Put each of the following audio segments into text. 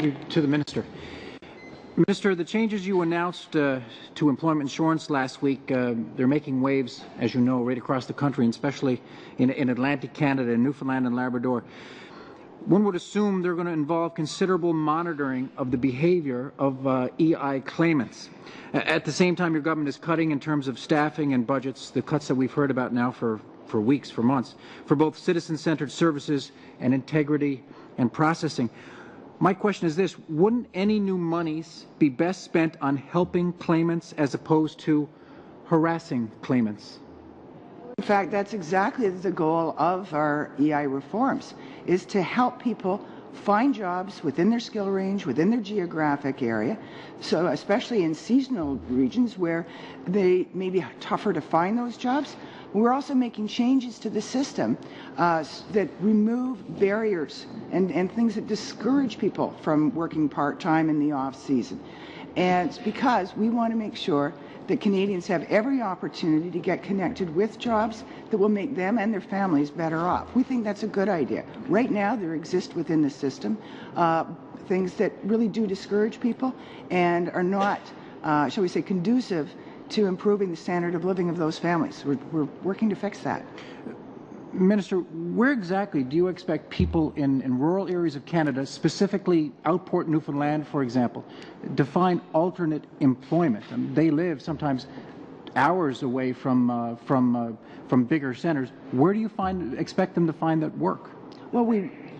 To the Minister. Minister, the changes you announced to employment insurance last week, they're making waves, as you know, right across the country, and especially in Atlantic Canada and Newfoundland and Labrador. One would assume they're going to involve considerable monitoring of the behavior of EI claimants. At the same time, your government is cutting in terms of staffing and budgets, the cuts that we've heard about now for weeks, for months, for both citizen-centered services and integrity and processing. My question is this: wouldn't any new monies be best spent on helping claimants as opposed to harassing claimants? In fact, that's exactly the goal of our EI reforms, is to help people find jobs within their skill range, within their geographic area, so especially in seasonal regions where they may be tougher to find those jobs. We're also making changes to the system that remove barriers and things that discourage people from working part-time in the off-season. And it's because we want to make sure that Canadians have every opportunity to get connected with jobs that will make them and their families better off. We think that's a good idea. Right now, there exist within the system things that really do discourage people and are not, shall we say, conducive to improving the standard of living of those families. We're working to fix that. Minister, where exactly do you expect people in rural areas of Canada, specifically Outport, Newfoundland, for example, to find alternate employment? They live sometimes hours away from bigger centres. Where do you expect them to find that work? Well,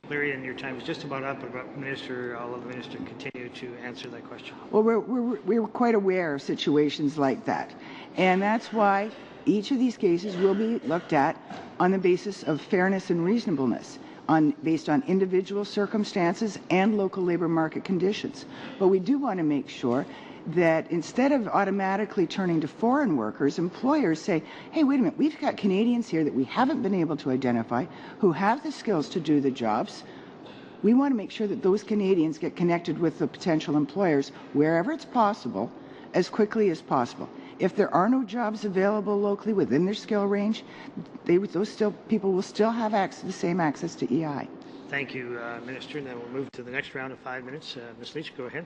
Larry, and your time is just about up, but Minister, I'll let the Minister continue to answer that question. Well, we're quite aware of situations like that, and that's why each of these cases will be looked at on the basis of fairness and reasonableness, based on individual circumstances and local labour market conditions. But we do want to make sure that instead of automatically turning to foreign workers, employers say, hey, wait a minute, we've got Canadians here that we haven't been able to identify who have the skills to do the jobs. We want to make sure that those Canadians get connected with the potential employers wherever it's possible, as quickly as possible. If there are no jobs available locally within their skill range, those people will still have the same access to EI. Thank you, Minister. And then we'll move to the next round of 5 minutes. Ms. Leach, go ahead.